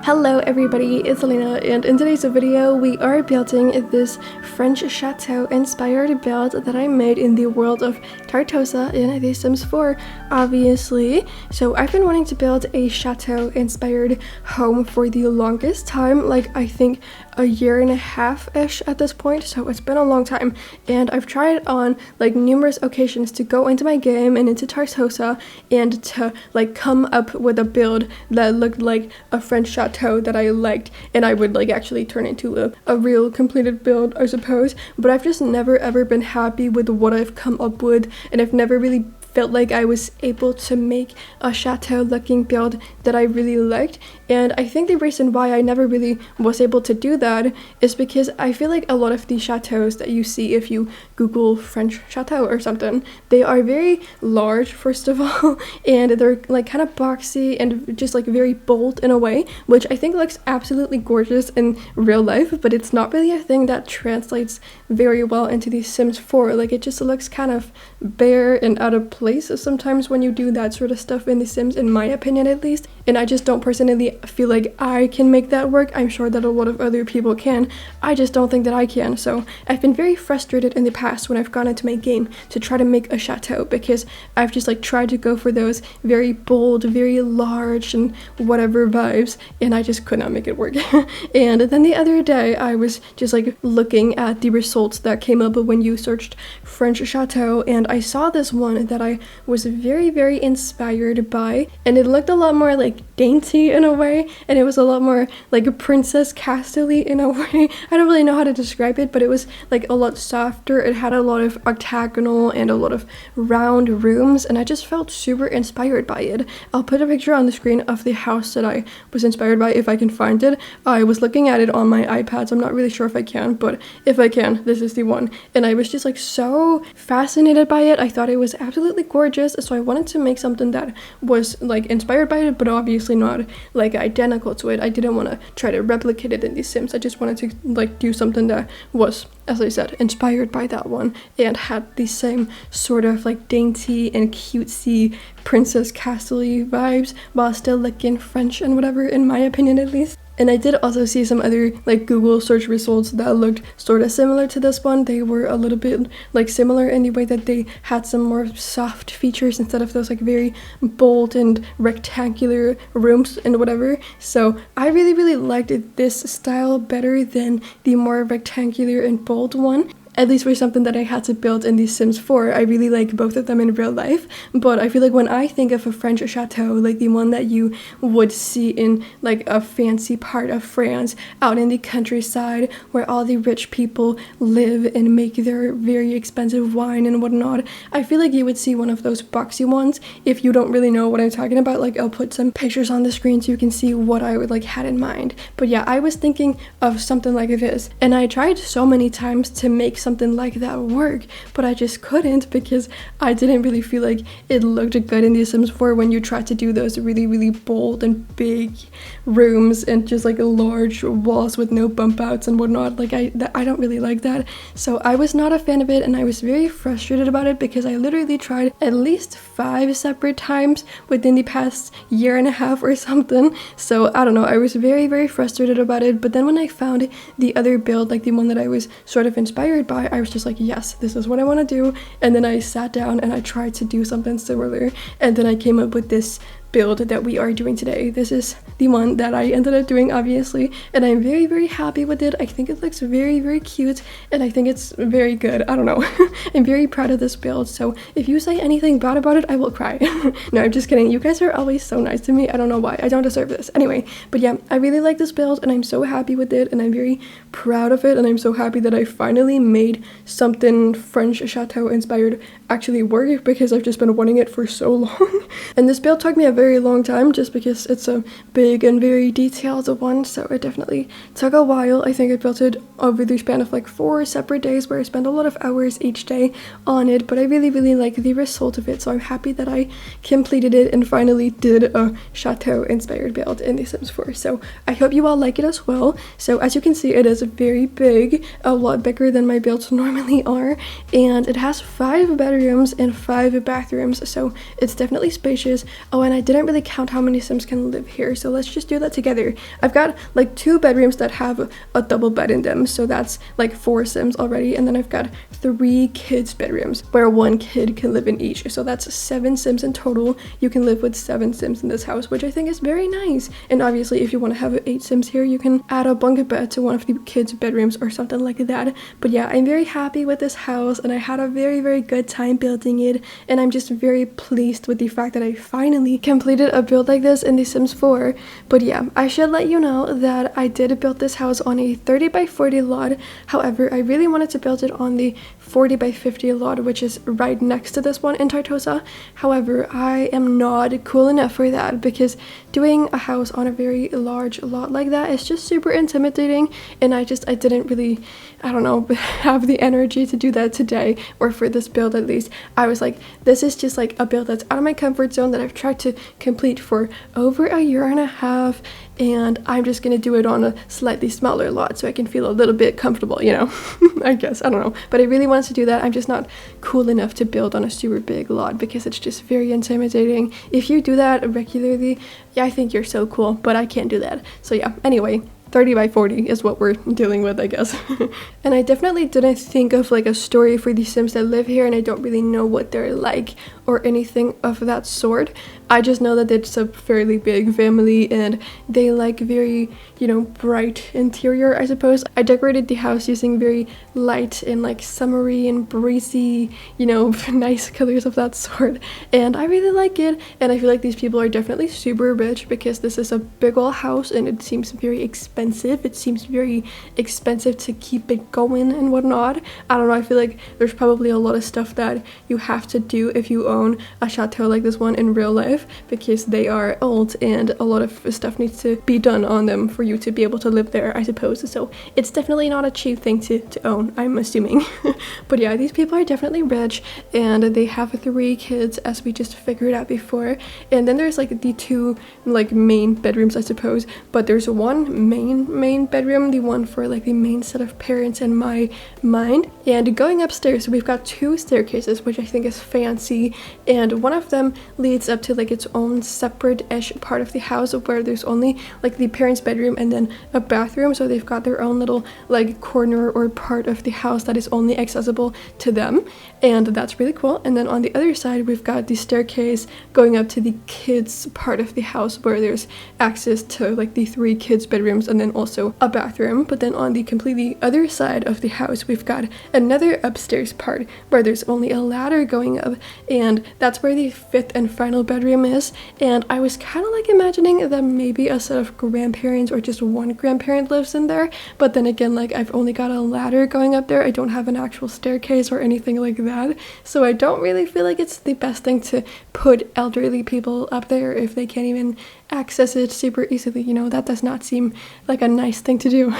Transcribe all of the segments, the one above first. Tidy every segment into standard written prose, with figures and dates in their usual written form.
Hello everybody, it's Elena, and in today's video we are building this French chateau inspired build that I made in the world of Tartosa in The Sims 4, obviously. So I've been wanting to build a chateau inspired home for the longest time, like I think a year and a half-ish at this point, so it's been a long time, and I've tried on like numerous occasions to go into my game and into Tartosa and to like come up with a build that looked like a French chateau that I liked, and I would like actually turn into a real completed build, I suppose. But I've just never ever been happy with what I've come up with, and I've never really felt like I was able to make a chateau looking build that I really liked. And I think the reason why I never really was able to do that is because I feel like a lot of these chateaus that you see if you Google French chateau or something, they are very large, first of all, and they're like kind of boxy and just like very bold in a way, which I think looks absolutely gorgeous in real life, but it's not really a thing that translates very well into The Sims 4. Like it just looks kind of bare and out of place sometimes when you do that sort of stuff in The Sims, in my opinion at least. And I just don't personally feel like I can make that work. I'm sure that a lot of other people can. I just don't think that I can. So I've been very frustrated in the past when I've gone into my game to try to make a chateau, because I've just like tried to go for those very bold, very large and whatever vibes, and I just could not make it work. And then the other day I was just like looking at the results that came up when you searched French chateau, and I saw this one that I was very inspired by, and it looked a lot more like dainty in a way, and it was a lot more like a princess castle-y in a way. I don't really know how to describe it, but it was like a lot softer. It had a lot of octagonal and a lot of round rooms, and I just felt super inspired by it. I'll put a picture on the screen of the house that I was inspired by if I can find it. I was looking at it on my iPad, so I'm not really sure if I can, but if I can, this is the one. And I was just like so fascinated by it. I thought it was absolutely gorgeous, so I wanted to make something that was like inspired by it, but obviously not like identical to it. I didn't want to try to replicate it in The Sims. I just wanted to like do something that was, as I said, inspired by that one and had the same sort of like dainty and cutesy princess castle-y vibes while still looking French and whatever, in my opinion at least. And I did also see some other like Google search results that looked sort of similar to this one. They were a little bit like similar in the way that they had some more soft features instead of those like very bold and rectangular rooms and whatever. So I really liked this style better than the more rectangular and bold one. At least for something that I had to build in The Sims 4. I really like both of them in real life, but I feel like when I think of a French chateau, like the one that you would see in like a fancy part of France, out in the countryside where all the rich people live and make their very expensive wine and whatnot, I feel like you would see one of those boxy ones. If you don't really know what I'm talking about, like I'll put some pictures on the screen so you can see what I would like had in mind. But yeah, I was thinking of something like this, and I tried so many times to make something like that work, but I just couldn't because I didn't really feel like it looked good in The Sims 4 when you try to do those really bold and big rooms and just like large walls with no bump outs and whatnot. Like I don't really like that, so I was not a fan of it, and I was very frustrated about it because I literally tried at least 5 separate times within the past year and a half or something. So I don't know, I was very frustrated about it. But then when I found the other build, like the one that I was sort of inspired by, I was just like, yes, this is what I want to do. And then I sat down and I tried to do something similar, and then I came up with this build that we are doing today. This is the one that I ended up doing, obviously, and I'm very happy with it. I think it looks very cute, and I think it's very good. I don't know. I'm very proud of this build, so if you say anything bad about it, I will cry. No, I'm just kidding. You guys are always so nice to me. I don't know why. I don't deserve this. Anyway, but yeah, I really like this build, and I'm so happy with it, and I'm very proud of it, and I'm so happy that I finally made something French chateau inspired actually work, because I've just been wanting it for so long. And this build took me a very long time just because it's a big and very detailed one, so it definitely took a while. I think I built it over the span of like 4 separate days where I spent a lot of hours each day on it, but I really like the result of it, so I'm happy that I completed it and finally did a chateau inspired build in The Sims 4. So I hope you all like it as well. So as you can see, it is very big, a lot bigger than my builds normally are, and it has 5 batteries bedrooms and 5 bathrooms, so it's definitely spacious. Oh, and I didn't really count how many Sims can live here, so let's just do that together. I've got like 2 bedrooms that have a double bed in them, so that's like 4 Sims already, and then I've got 3 kids bedrooms where 1 kid can live in each, so that's 7 Sims in total. You can live with 7 Sims in this house, which I think is very nice. And obviously if you want to have 8 Sims here, you can add a bunk bed to one of the kids bedrooms or something like that. But yeah, I'm very happy with this house, and I had a very good time building it, and I'm just very pleased with the fact that I finally completed a build like this in The Sims 4. But yeah, I should let you know that I did build this house on a 30 by 40 lot. However, I really wanted to build it on the 40 by 50 lot, which is right next to this one in Tartosa. However, I am not cool enough for that, because doing a house on a very large lot like that is just super intimidating, and I didn't really, I don't know, have the energy to do that today, or for this build at least. I was like, this is just like a build that's out of my comfort zone that I've tried to complete for over a year and a half, and I'm just gonna do it on a slightly smaller lot so I can feel a little bit comfortable, you know. I guess, I don't know, but I really wanted to do that. I'm just not cool enough to build on a super big lot because it's just very intimidating. If you do that regularly, yeah, I think you're so cool, but I can't do that. So yeah, anyway, 30 by 40 is what we're dealing with, I guess. And I definitely didn't think of like a story for the Sims that live here, and I don't really know what they're like or anything of that sort. I just know that it's a fairly big family, and they like very, you know, bright interior, I suppose. I decorated the house using very light and like summery and breezy, you know, nice colors of that sort, and I really like it. And I feel like these people are definitely super rich, because this is a big old house and it seems very expensive. It seems very expensive to keep it going and whatnot. I don't know, I feel like there's probably a lot of stuff that you have to do if you own a chateau like this one in real life, because they are old and a lot of stuff needs to be done on them for you to be able to live there, I suppose. So it's definitely not a cheap thing to own, I'm assuming. But yeah, these people are definitely rich, and they have 3 kids, as we just figured out before. And then there's like the 2 like main bedrooms, I suppose, but there's one main bedroom, the one for like the main set of parents and my mind. And going upstairs, we've got 2 staircases, which I think is fancy, and one of them leads up to like its own separate-ish part of the house, where there's only like the parents' bedroom and then a bathroom, so they've got their own little like corner or part of the house that is only accessible to them, and that's really cool. And then on the other side, we've got the staircase going up to the kids' part of the house, where there's access to like the 3 kids' bedrooms and then also a bathroom. But then on the completely other side of the house, we've got another upstairs part where there's only a ladder going up, and that's where the 5th and final bedroom is. And I was kind of like imagining that maybe a set of grandparents or just one grandparent lives in there, but then again, like, I've only got a ladder going up there. I don't have an actual staircase or anything like that, so I don't really feel like it's the best thing to put elderly people up there if they can't even access it super easily, you know. That does not seem like a nice thing to do.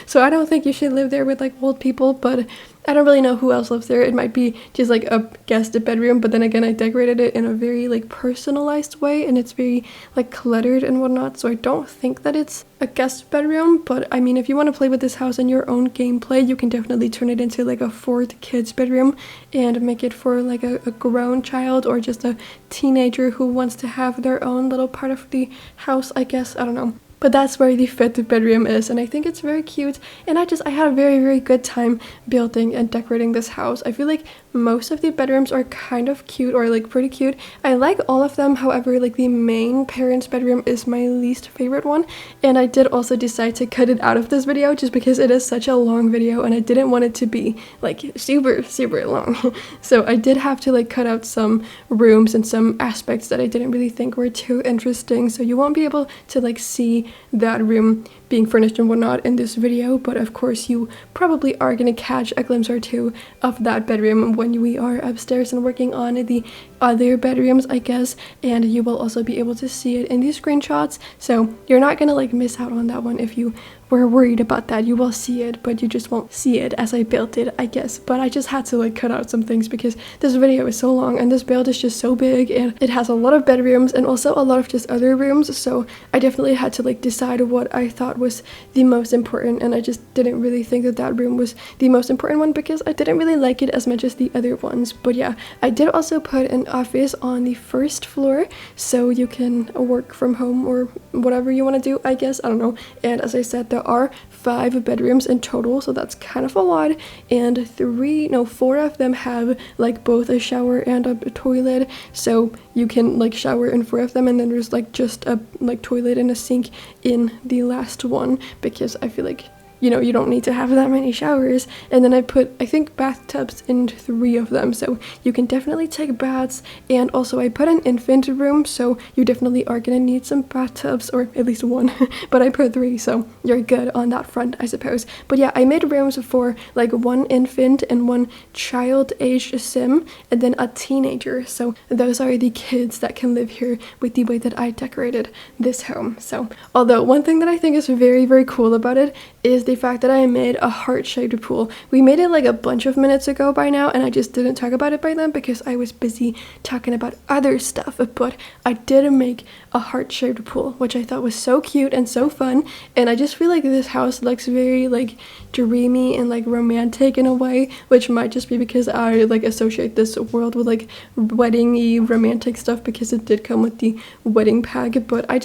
So I don't think you should live there with like old people, but I don't really know who else lives there. It might be just like a guest bedroom, but then again, I decorated it in a very like personalized way, and it's very like cluttered and whatnot, so I don't think that it's a guest bedroom. But I mean, if you want to play with this house in your own gameplay, you can definitely turn it into like a 4th kid's bedroom and make it for like a grown child or just a teenager who wants to have their own little part of the house, I guess. I don't know. But that's where the 5th bedroom is, and I think it's very cute, and I had a very good time building and decorating this house. I feel like most of the bedrooms are kind of cute, or like pretty cute. I like all of them, however, like the main parents' bedroom is my least favorite one, and I did also decide to cut it out of this video just because it is such a long video and I didn't want it to be like super long. So I did have to like cut out some rooms and some aspects that I didn't really think were too interesting, so you won't be able to like see that room being furnished and whatnot in this video, but of course you probably are gonna catch a glimpse or 2 of that bedroom when we are upstairs and working on the other bedrooms, I guess, and you will also be able to see it in these screenshots, so you're not gonna like miss out on that one. If you were worried about that, you will see it, but you just won't see it as I built it, I guess. But I just had to like cut out some things because this video is so long and this build is just so big, and it has a lot of bedrooms and also a lot of just other rooms, so I definitely had to like decide what I thought was the most important, and I just didn't really think that that room was the most important one because I didn't really like it as much as the other ones. But yeah, I did also put an office on the first floor so you can work from home or whatever you want to do, I guess. I don't know. And as I said, there are 5 bedrooms in total, so that's kind of a lot, and 4 of them have like both a shower and a toilet, so you can like shower in 4 of them, and then there's like just a like toilet and a sink in the last one because I feel like, you know, you don't need to have that many showers. And then I put, I think, bathtubs in 3 of them, so you can definitely take baths. And also I put an infant room, so you definitely are gonna need some bathtubs, or at least 1, but I put 3, so you're good on that front, I suppose. But yeah, I made rooms for like 1 infant and 1 child aged sim, and then a teenager. So those are the kids that can live here with the way that I decorated this home. So although one thing that I think is very, very cool about it is the fact that I made a heart-shaped pool. We made it like a bunch of minutes ago by now, and I just didn't talk about it by then because I was busy talking about other stuff, but I did make a heart-shaped pool, which I thought was so cute and so fun. And I just feel like this house looks very like dreamy and like romantic in a way, which might just be because I like associate this world with like wedding-y romantic stuff because it did come with the wedding pack. But I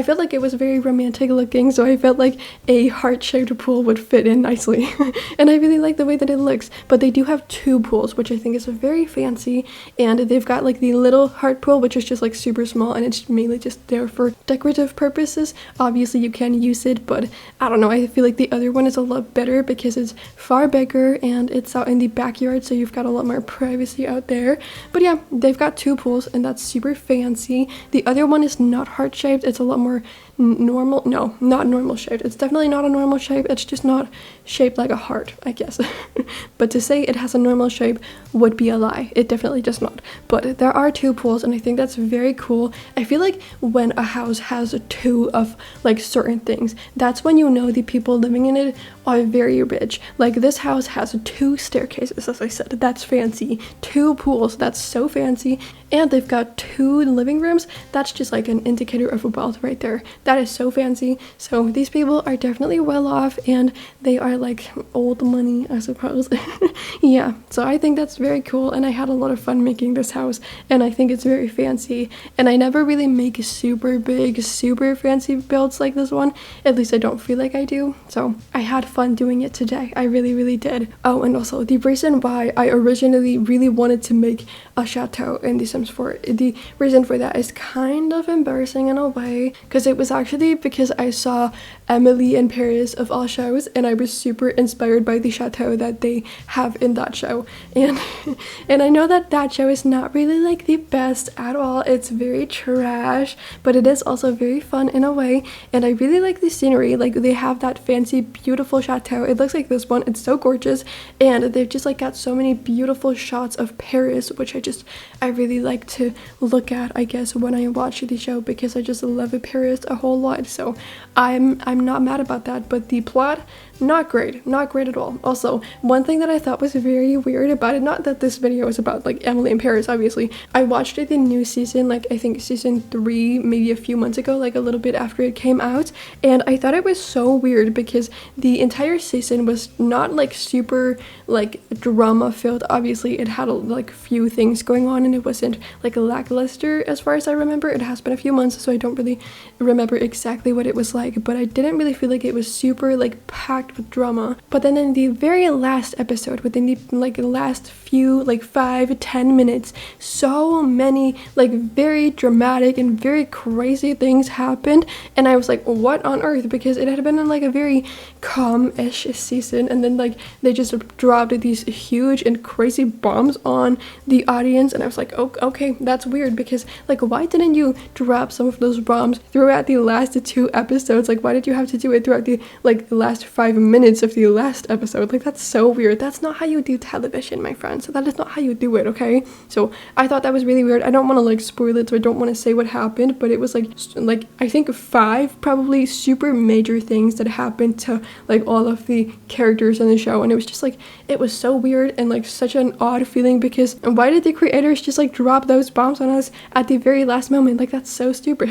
felt like it was very romantic looking, so I felt like a heart-shaped pool would fit in nicely. And I really like the way that it looks. But they do have 2 pools, which I think is very fancy, and they've got like the little heart pool, which is just like super small, and it's mainly just there for decorative purposes. Obviously you can use it, but I don't know, I feel like the other one is a lot better because it's far bigger and it's out in the backyard, so you've got a lot more privacy out there. But yeah, they've got 2 pools, and that's super fancy. The other one is not heart-shaped, it's a lot more normal. No, not normal shaped. It's definitely not a normal shape, it's just not shaped like a heart, I guess. But to say it has a normal shape would be a lie. It definitely does not. But there are 2 pools, and I think that's very cool. I feel like when a house has 2 of like certain things, that's when you know the people living in it are very rich. Like this house has 2 staircases, as I said. That's fancy. 2 pools, that's so fancy. And they've got 2 living rooms. That's just like an indicator of wealth right there. That is so fancy. So these people are definitely well off, and they are like old money, I suppose. Yeah, so I think that's very cool, and I had a lot of fun making this house, and I think it's very fancy. And I never really make super big, super fancy builds like this one. At least I don't feel like I do. So I had fun doing it today. I really, really did. Oh, and also the reason why I originally really wanted to make a chateau in The Sims 4, the reason for that is kind of embarrassing in a way, because it was actually because I saw Emily in Paris of all shows, and I was super inspired by the chateau that they have in that show. And I know that that show is not really like the best at all. It's very trash, but it is also very fun in a way, and I really like the scenery. Like they have that fancy, beautiful chateau. It looks like this one. It's so gorgeous, and they've just like got so many beautiful shots of Paris, which I really like to look at, I guess, when I watch the show, because I just love Paris a whole lot. So I'm not mad about that. But the plot, not great at all. Also, one thing that I thought was very weird about it, not that this video is about like Emily in Paris, obviously. I watched it in new season, like I think season 3, maybe a few months ago, like a little bit after it came out, and I thought it was so weird because the entire season was not like super like drama filled. Obviously it had like few things going on, and it wasn't like lackluster as far as I remember. It has been a few months, so I don't really remember exactly what it was like, but I didn't really feel like it was super like packed with drama. But then in the very last episode, within the like last few like 5-10 minutes, so many like very dramatic and very crazy things happened, and I was like, what on earth? Because it had been like a very calm-ish season, and then like they just dropped these huge and crazy bombs on the audience, and I was like, oh, okay, that's weird, because like why didn't you drop some of those bombs throughout the last 2 episodes? Like why did you have to do it throughout the like last 5 minutes of the last episode. Like, that's so weird. That's not how you do television, my friends. That is not how you do it, okay? So I thought that was really weird. I don't want to like spoil it, so I don't want to say what happened, but it was like I think 5 probably super major things that happened to like all of the characters in the show, and it was just like, it was so weird and like such an odd feeling, because why did the creators just like drop those bombs on us at the very last moment? Like, that's so stupid.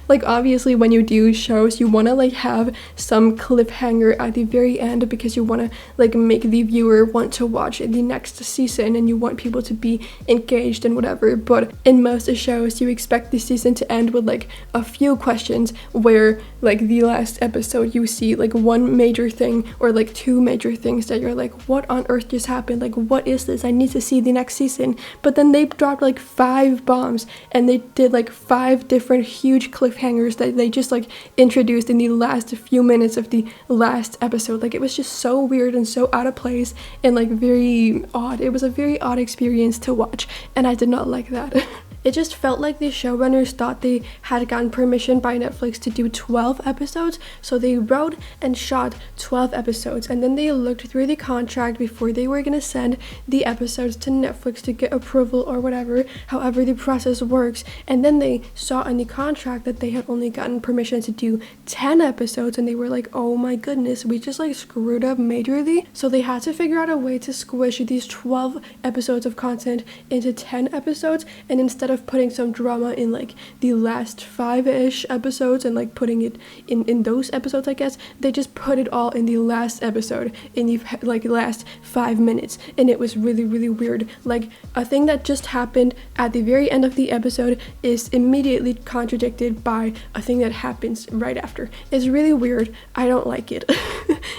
Like, obviously when you do shows, you want to like have some cliffhanger at the very end, because you want to like make the viewer want to watch the next season, and you want people to be engaged and whatever. But in most shows, you expect the season to end with like a few questions, where like the last episode you see like one major thing or like 2 major things that you're like, what on earth just happened? Like, what is this? I need to see the next season. But then they dropped like 5 bombs, and they did like 5 different huge cliffhangers that they just like introduced in the last few minutes of the last episode. Like, it was just so weird and so out of place and like very odd. It was a very odd experience to watch, and I did not like that. It just felt like the showrunners thought they had gotten permission by Netflix to do 12 episodes, so they wrote and shot 12 episodes, and then they looked through the contract before they were gonna send the episodes to Netflix to get approval or whatever, however the process works, and then they saw in the contract that they had only gotten permission to do 10 episodes, and they were like, oh my goodness, we just like screwed up majorly. So they had to figure out a way to squish these 12 episodes of content into 10 episodes, and instead of putting some drama in like the last 5-ish episodes and like putting it in those episodes, I guess, they just put it all in the last episode, in the like last 5 minutes, and it was really, really weird. Like, a thing that just happened at the very end of the episode is immediately contradicted by a thing that happens right after. It's really weird. I don't like it.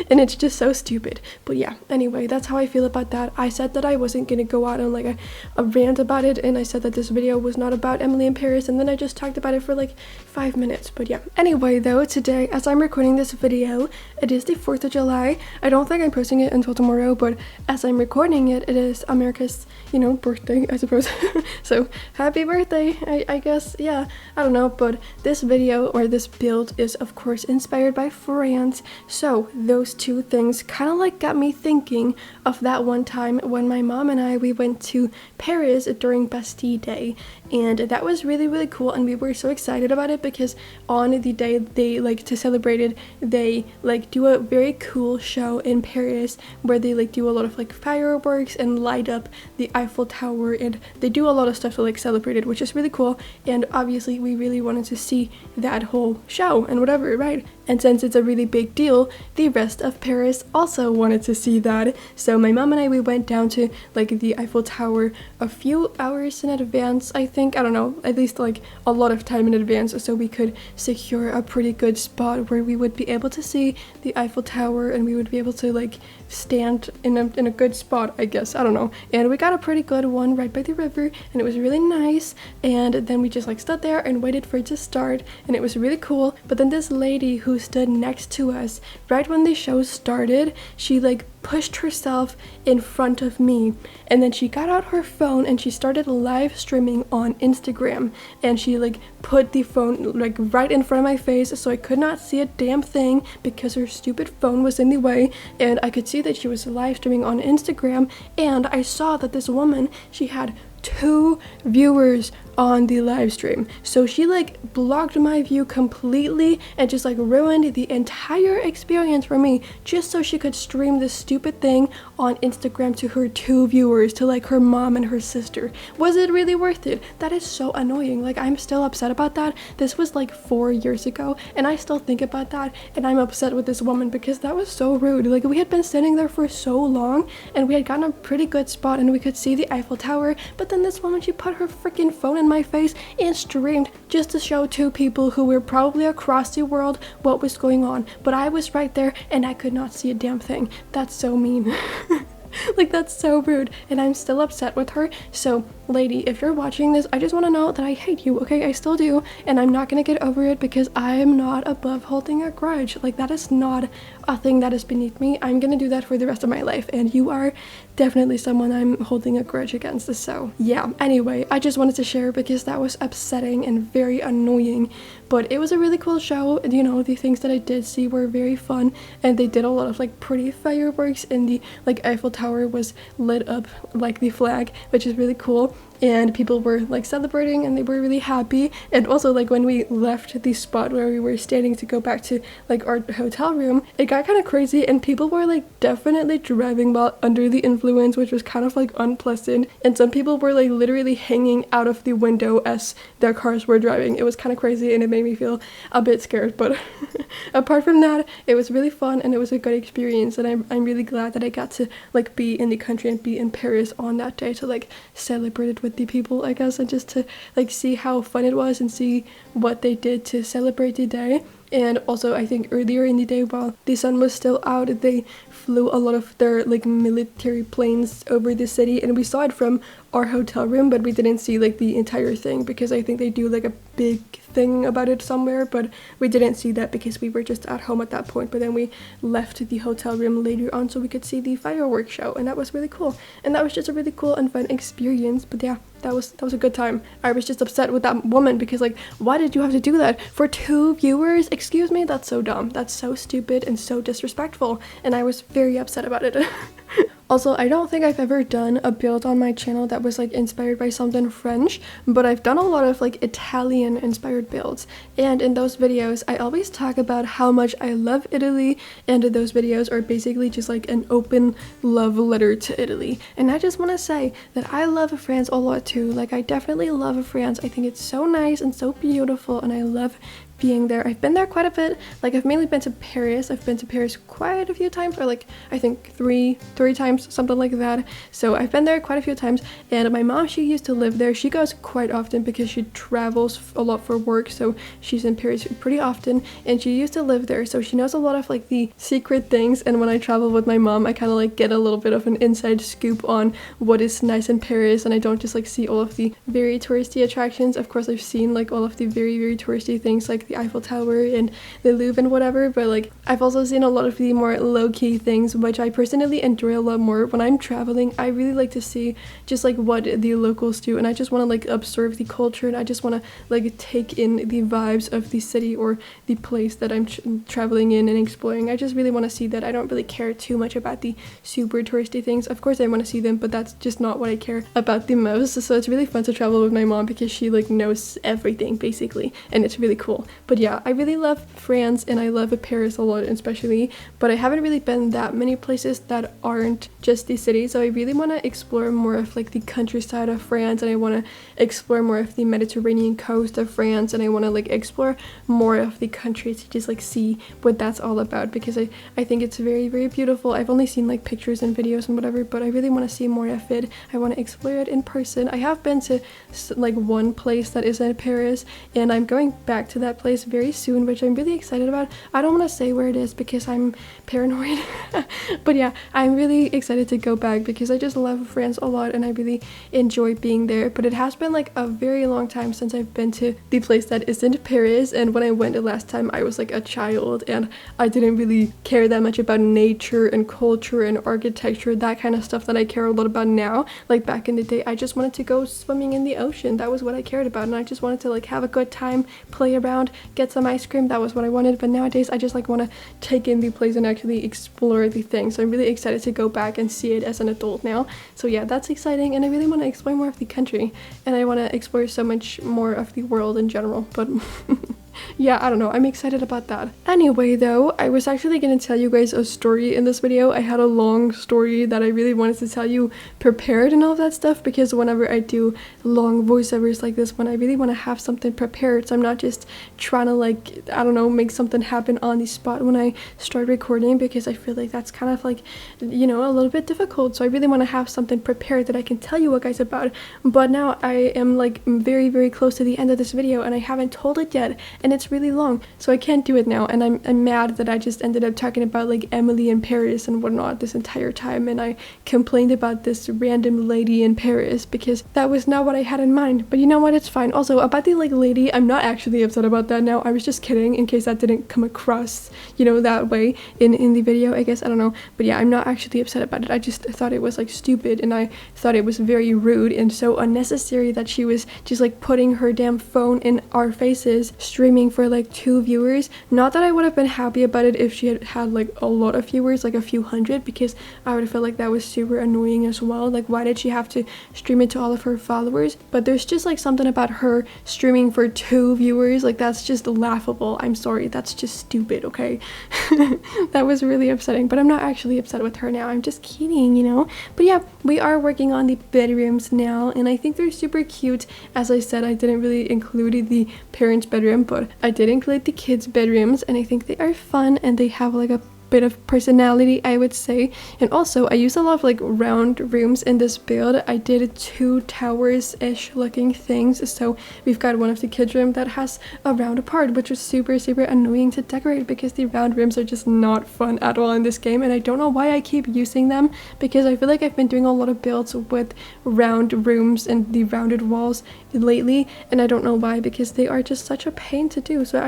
And it's just so stupid. But yeah, anyway, that's how I feel about that. I said that I wasn't gonna go out on like a rant about it, and I said that this video was not about Emily in Paris, and then I just talked about it for like 5 minutes. But yeah, anyway though, today as I'm recording this video, it is the 4th of July. I don't think I'm posting it until tomorrow, but as I'm recording it, it is America's, you know, birthday, I suppose. So happy birthday, I guess. Yeah, I don't know, but this video or this build is of course inspired by France. So those 2 things kind of like got me thinking of that one time when my mom and we went to Paris during Bastille Day, and that was really, really cool, and we were so excited about it because on the day they like to celebrate it, they like do a very cool show in Paris where they like do a lot of like fireworks and light up the Eiffel Tower, and they do a lot of stuff to like celebrate it, which is really cool. And obviously we really wanted to see that whole show and whatever, right? And since it's a really big deal, the rest of Paris also wanted to see that. So my mom and we went down to like the Eiffel Tower a few hours in advance, I think. I don't know, at least like a lot of time in advance, so we could secure a pretty good spot where we would be able to see the Eiffel Tower, and we would be able to like stand in a good spot, I guess. I don't know. And we got a pretty good one right by the river, and it was really nice. And then we just like stood there and waited for it to start, and it was really cool. But then this lady who stood next to us right when the show started, she like pushed herself in front of me, and then she got out her phone and she started live streaming on Instagram, and she like put the phone like right in front of my face, so I could not see a damn thing because her stupid phone was in the way. And I could see that she was live streaming on Instagram, and I saw that this woman, she had 2 viewers on the live stream. So she like blocked my view completely and just like ruined the entire experience for me just so she could stream this stupid thing on Instagram to her 2 viewers, to like her mom and her sister. Was it really worth it? That is so annoying. Like, I'm still upset about that. This was like 4 years ago, and I still think about that, and I'm upset with this woman because that was so rude. Like, we had been standing there for so long, and we had gotten a pretty good spot, and we could see the Eiffel Tower, but then this woman, she put her freaking phone in my face and streamed just to show 2 people who were probably across the world what was going on. But I was right there and I could not see a damn thing. That's so mean. Like, that's so rude, and I'm still upset with her. So lady, if you're watching this, I just want to know that I hate you, okay? I still do, and I'm not gonna get over it because I'm not above holding a grudge. Like, that is not a thing that is beneath me. I'm gonna do that for the rest of my life, and you are definitely someone I'm holding a grudge against. So yeah, anyway, I just wanted to share because that was upsetting and very annoying, but it was a really cool show. You know, the things that I did see were very fun, and they did a lot of like pretty fireworks, and the like Eiffel Tower was lit up like the flag, which is really cool, and people were like celebrating and they were really happy. And also, like, when we left the spot where we were standing to go back to like our hotel room, it got kind of crazy, and people were like definitely driving while under the influence, which was kind of like unpleasant, and some people were like literally hanging out of the window as their cars were driving. It was kind of crazy, and it made me feel a bit scared, but apart from that, it was really fun and it was a good experience, and I'm really glad that I got to like be in the country and be in Paris on that day to like celebrate it with the people, I guess, and just to like see how fun it was and see what they did to celebrate the day. And also, I think earlier in the day, while the sun was still out, they flew a lot of their like military planes over the city, and we saw it from our hotel room, but we didn't see like the entire thing because I think they do like a big thing about it somewhere, but we didn't see that because we were just at home at that point. But then we left the hotel room later on so we could see the fireworks show, and that was really cool, and that was just a really cool and fun experience. But yeah, that was a good time. I was just upset with that woman because, like, why did you have to do that for 2 viewers? Excuse me, that's so dumb. That's so stupid and so disrespectful, and I was very upset about it. Also, I don't think I've ever done a build on my channel that was like inspired by something French, but I've done a lot of like Italian inspired builds, and in those videos I always talk about how much I love Italy, and those videos are basically just like an open love letter to Italy. And I just want to say that I love France a lot too. Like, I definitely love France. I think it's so nice and so beautiful, and I love being there. I've been there quite a bit. Like, I've mainly been to Paris. I've been to Paris quite a few times, or like I think three times, something like that. So I've been there quite a few times, and my mom, she used to live there. She goes quite often because she travels a lot for work, so she's in Paris pretty often, and she used to live there, so she knows a lot of like the secret things. And when I travel with my mom, I kind of like get a little bit of an inside scoop on what is nice in Paris, and I don't just like see all of the very touristy attractions. Of course, I've seen like all of the very touristy things like the Eiffel Tower and the Louvre and whatever, but like I've also seen a lot of the more low-key things, which I personally enjoy a lot more. When I'm traveling, I really like to see just like what the locals do, and I just want to like observe the culture, and I just want to like take in the vibes of the city or the place that I'm traveling in and exploring. I just really want to see that. I don't really care too much about the super touristy things. Of course I want to see them, but that's just not what I care about the most. So it's really fun to travel with my mom because she like knows everything basically, and it's really cool. But yeah, I really love France and I love Paris a lot especially, but I haven't really been that many places that aren't just the city. So I really want to explore more of like the countryside of France, and I want to explore more of the Mediterranean coast of France, and I want to like explore more of the country to just like see what that's all about, because I think it's very beautiful. I've only seen like pictures and videos and whatever, but I really want to see more of it. I want to explore it in person. I have been to like one place that is in Paris, and I'm going back to that place very soon, which I'm really excited about. I don't want to say where it is because I'm paranoid but yeah, I'm really excited to go back because I just love France a lot and I really enjoy being there. But it has been like a very long time since I've been to the place that is in Paris, and when I went the last time I was like a child and I didn't really care that much about nature and culture and architecture, that kind of stuff that I care a lot about now. Like back in the day, I just wanted to go swimming in the ocean. That was what I cared about, and I just wanted to like have a good time, play around, get some ice cream. That was what I wanted. But nowadays I just like want to take in the place and actually explore the thing. So I'm really excited to go back and see it as an adult now. So yeah, that's exciting, and I really want to explore more of the country, and I want to explore so much more of the world in general. But yeah, I don't know, I'm excited about that. Anyway though, I was actually gonna tell you guys a story in this video. I had a long story that I really wanted to tell you prepared and all of that stuff, because whenever I do long voiceovers like this one, I really want to have something prepared, so I'm not just trying to like, I don't know, make something happen on the spot when I start recording, because I feel like that's kind of like, you know, a little bit difficult. So I really want to have something prepared that I can tell you guys about. But now I am like very close to the end of this video and I haven't told it yet, and it's really long, so I can't do it now, and I'm mad that I just ended up talking about like Emily in Paris and whatnot this entire time, and I complained about this random lady in Paris because that was not what I had in mind. But you know what, it's fine. Also, about the like lady, I'm not actually upset about that now. I was just kidding in case that didn't come across, you know, that way in the video, I guess. I don't know, but yeah, I'm not actually upset about it. I just thought it was like stupid, and I thought it was very rude and so unnecessary that she was just like putting her damn phone in our faces, streaming for like 2 viewers. Not that I would have been happy about it if she had had like a lot of viewers, like a few hundred, because I would have felt like that was super annoying as well. Like, why did she have to stream it to all of her followers? But there's just like something about her streaming for 2 viewers, like that's just laughable. I'm sorry, that's just stupid, okay? That was really upsetting, but I'm not actually upset with her now. I'm just kidding, you know? But yeah, we are working on the bedrooms now, and I think they're super cute. As I said, I didn't really include the parents' bedroom, but I did include the kids' bedrooms, and I think they are fun, and they have like a bit of personality, I would say. And also, I used a lot of like round rooms in this build. I did 2 towers-ish looking things, so we've got one of the kids' room that has a round part, which is super annoying to decorate because the round rooms are just not fun at all in this game, and I don't know why I keep using them, because I feel like I've been doing a lot of builds with round rooms and the rounded walls lately, and I don't know why, because they are just such a pain to do. So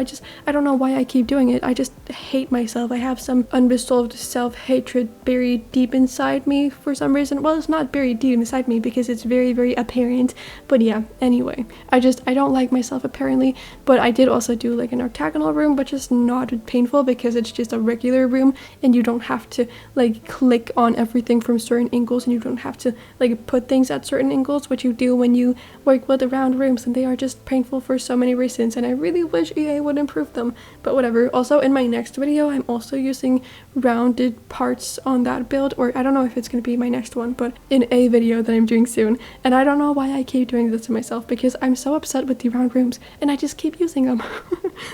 I don't know why I keep doing it. I just hate myself. I have some unresolved self-hatred buried deep inside me for some reason. Well, it's not buried deep inside me because it's very apparent, but yeah, anyway, I don't like myself apparently. But I did also do like an octagonal room, which is not painful because it's just a regular room, and you don't have to like click on everything from certain angles, and you don't have to like put things at certain angles, which you do when you work with the round rooms, and they are just painful for so many reasons, and I really wish EA would improve them, but whatever. Also, in my next video, I'm also using rounded parts on that build, or I don't know if it's going to be my next one, but in a video that I'm doing soon. And I don't know why I keep doing this to myself, because I'm so upset with the round rooms and I just keep using them.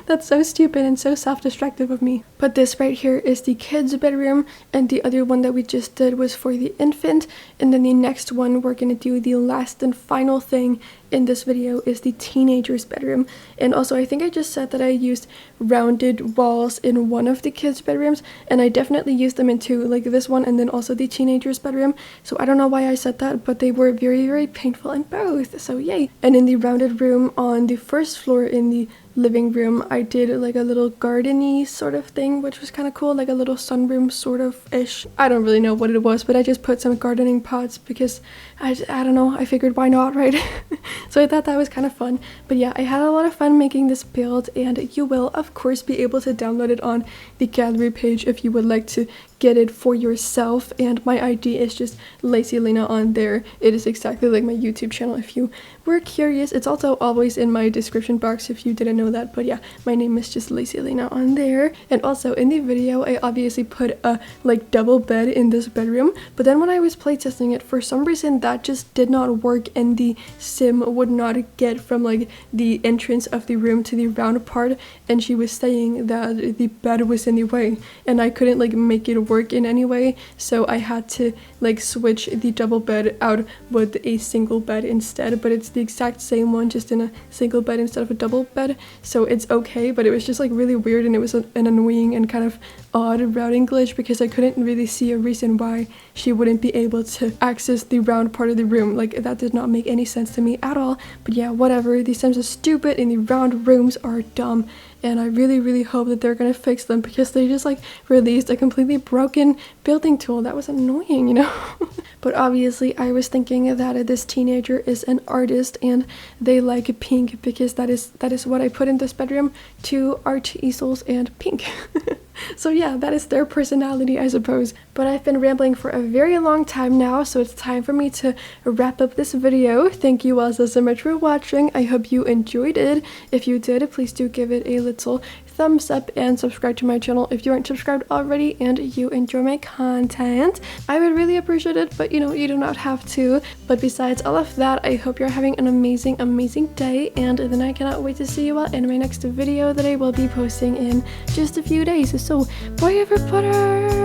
That's so stupid and so self-destructive of me. But this right here is the kids' bedroom, and the other one that we just did was for the infant, and then the next one we're going to do, the last and final thing in this video, is the teenager's bedroom. And also, I think I just said that I used rounded walls in one of the kids' bedrooms, and I definitely used them in 2, like this one and then also the teenager's bedroom. So I don't know why I said that, but they were very painful in both, so yay. And in the rounded room on the first floor in the living room, I did like a little garden-y sort of thing, which was kind of cool, like a little sunroom sort of ish. I don't really know what it was, but I just put some gardening pots because I don't know, I figured why not, right? So I thought that was kind of fun. But yeah, I had a lot of fun making this build, and you will of course be able to download it on the gallery page if you would like to get it for yourself, and my ID is just LacyLena on there. It is exactly like my YouTube channel if you were curious. It's also always in my description box if you didn't know that, but yeah, my name is just LacyLena on there. And also in the video, I obviously put a like double bed in this bedroom, but then when I was playtesting it, for some reason that just did not work, and the sim would not get from like the entrance of the room to the round part, and she was saying that the bed was in the way, and I couldn't like make it work in any way, so I had to like switch the double bed out with a single bed instead. But it's the exact same one, just in a single bed instead of a double bed, so it's okay. But it was just like really weird, and it was an annoying and kind of odd routing glitch because I couldn't really see a reason why she wouldn't be able to access the round part of the room. Like, that did not make any sense to me at all. But yeah, whatever, these sims are stupid and the round rooms are dumb, and I really hope that they're gonna fix them, because they just like released a completely broken building tool. That was annoying, you know. But obviously I was thinking that this teenager is an artist and they like pink, because that is what I put in this bedroom: 2 art easels and pink. So yeah, that is their personality, I suppose. But I've been rambling for a very long time now, so it's time for me to wrap up this video. Thank you all so much for watching. I hope you enjoyed it. If you did, please do give it a little thumbs up and subscribe to my channel if you aren't subscribed already and you enjoy my content. I would really appreciate it, but you know, you do not have to. But besides all of that, I hope you're having an amazing day, and then I cannot wait to see you all in my next video that I will be posting in just a few days. So bye everybody!